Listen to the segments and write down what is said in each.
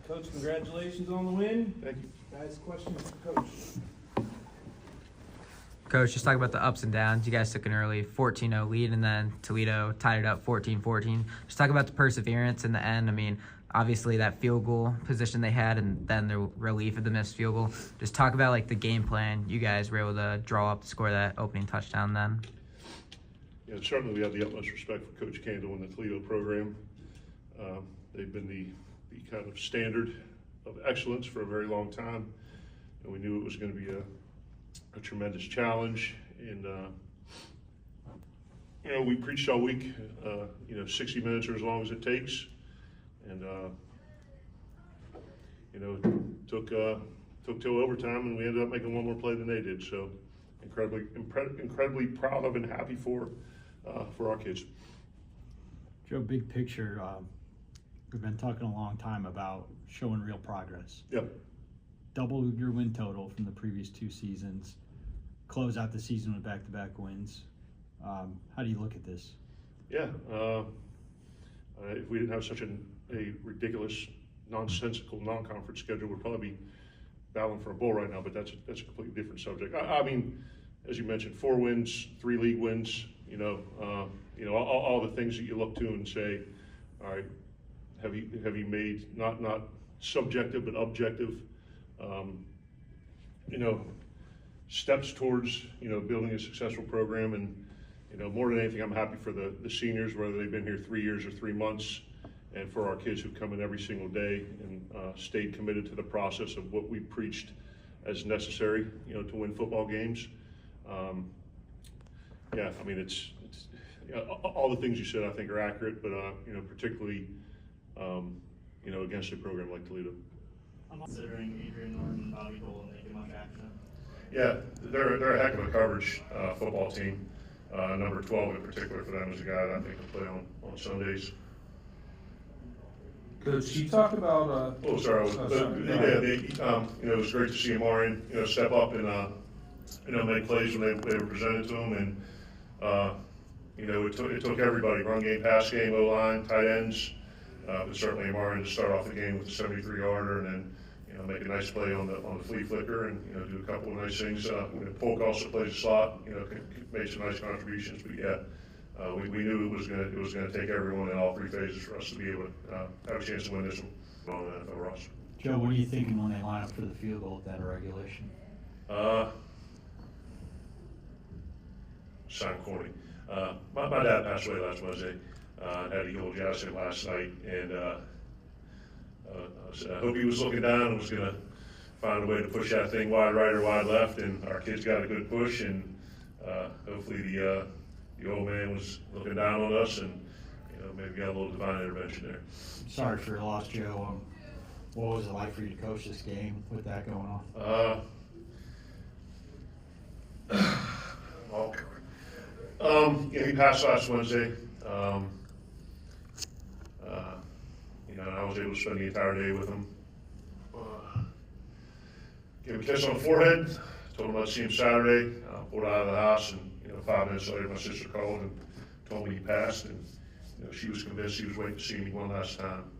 Coach, congratulations on the win. Thank you. Guys, questions for Coach? Coach, just talk about the ups and downs. You guys took an early 14-0 lead, and then Toledo tied it up 14-14. Just talk about the perseverance in the end. I mean, obviously that field goal position they had, and then the relief of the missed field goal. Just talk about like the game plan. You guys were able to draw up to score that opening touchdown then. Yeah, certainly we have the utmost respect for Coach Candle and the Toledo program. They've been the kind of standard of excellence for a very long time, and we knew it was going to be a tremendous challenge. And we preached all week. 60 minutes or as long as it takes, and took till overtime, and we ended up making one more play than they did. So incredibly proud of and happy for our kids. Joe, big picture, we've been talking a long time about showing real progress. Yep. Double your win total from the previous 2 seasons. Close out the season with back-to-back wins. How do you look at this? Yeah. If we didn't have such a ridiculous, nonsensical non-conference schedule, we'd probably be battling for a bowl right now. But that's a completely different subject. I mean, as you mentioned, 4 wins, 3 league wins. All the things that you look to and say, all right, have you made not subjective but objective, steps towards building a successful program. And more than anything, I'm happy for the seniors, whether they've been here 3 years or 3 months, and for our kids who come in every single day and stayed committed to the process of what we preached as necessary, to win football games. I mean, it's all the things you said I think are accurate, but particularly against a program like Toledo. I'm considering Adrian Norton, Bobby Cole, and taking much action. Yeah, they're a heck of a coverage football team. Number 12 in particular for them is a guy that I think will play on Sundays. Coach, you talked about. Sorry. It was great to see Amarian, step up and make plays when they were presented to him, and it took everybody: run game, pass game, O-line, tight ends. But certainly Amarian to start off the game with a 73-yarder, and then make a nice play on the flea flicker, and do a couple of nice things. Polk also plays a slot. Made some nice contributions. But yeah, we knew it was going to take everyone in all 3 phases for us to be able to have a chance to win this one on the NFL roster. Joe, what are you thinking when they line up for the field goal at that regulation? Sound corny. My dad passed away last Wednesday. Had a eulogy last night, and I hope he was looking down and was going to find a way to push that thing wide right or wide left, and our kids got a good push, and hopefully the old man was looking down on us, and maybe got a little divine intervention there. Sorry for your loss, Joe. What was it like for you to coach this game with that going on? He passed last Wednesday. And I was able to spend the entire day with him. Gave him a kiss on the forehead. Told him I'd see him Saturday. Pulled out of the house, and 5 minutes later, my sister called and told me he passed. And she was convinced he was waiting to see me one last time.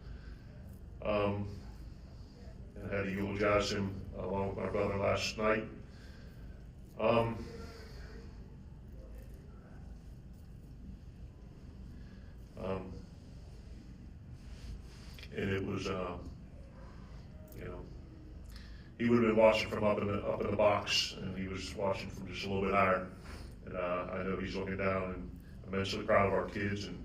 And I had to eulogize him along with my brother last night. And it was, he would have been watching from up in the box, and he was watching from just a little bit higher. And I know he's looking down, and immensely proud of our kids, and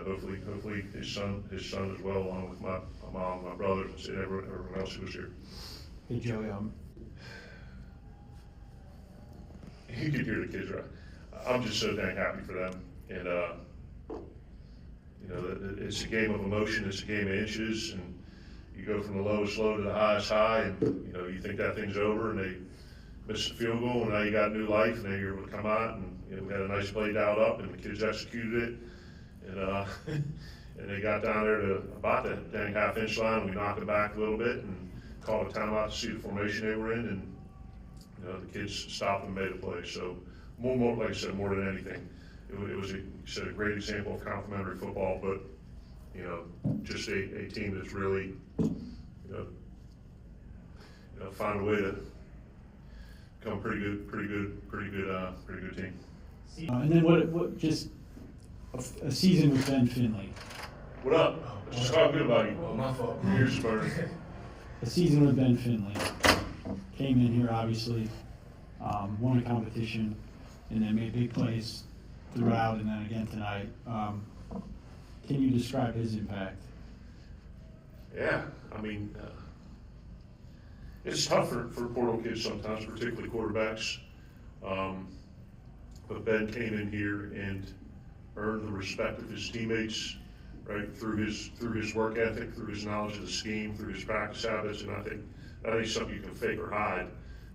hopefully his son as well, along with my mom, my brothers, and everyone else who was here. Hey, Joe. You could hear the kids, right? I'm just so dang happy for them, and it's a game of emotion. It's a game of inches, and you go from the lowest low to the highest high, and you think that thing's over, and they miss the field goal, and now you got new life, and now you're able to come out, and we had a nice play dialed up, and the kids executed it, and and they got down there to about the dang half-inch line, and we knocked it back a little bit, and called a timeout to see the formation they were in, and the kids stopped and made a play. So more like I said, more than anything, it was a great example of complementary football, but just a team that's really find a way to become a pretty good team. And then what just a season with Ben Finley. What up? Just talk good about you. Oh, my fault. Here's Spurs. A season with Ben Finley. Came in here, obviously, won a competition, and then made big plays throughout, and then again tonight. Can you describe his impact? Yeah, I mean, it's tough for portal kids sometimes, particularly quarterbacks. But Ben came in here and earned the respect of his teammates, right, through his work ethic, through his knowledge of the scheme, through his practice habits, and I think that ain't something you can fake or hide.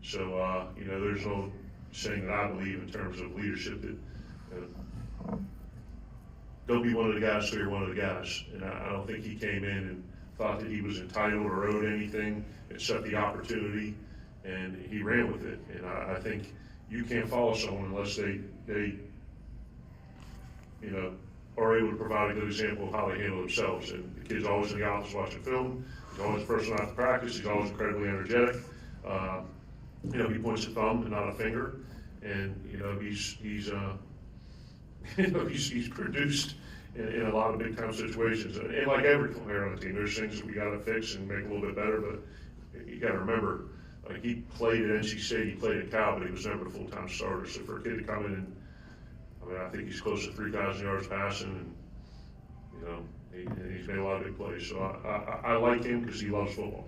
So there's no saying that I believe in terms of leadership that don't be one of the guys so you're one of the guys. And I don't think he came in and thought that he was entitled or owed anything except the opportunity, and he ran with it. And I think you can't follow someone unless they are able to provide a good example of how they handle themselves. And the kid's always in the office watching film. He's always the person after practice. He's always incredibly energetic. He points a thumb and not a finger. And he's produced in a lot of big time situations. And like every player on the team, there's things that we got to fix and make a little bit better. But you got to remember, like, he played at NC State, he played at Cal, but he was never a full-time starter. So for a kid to come in and, I think he's close to 3,000 yards passing, and he's made a lot of big plays. So I like him because he loves football.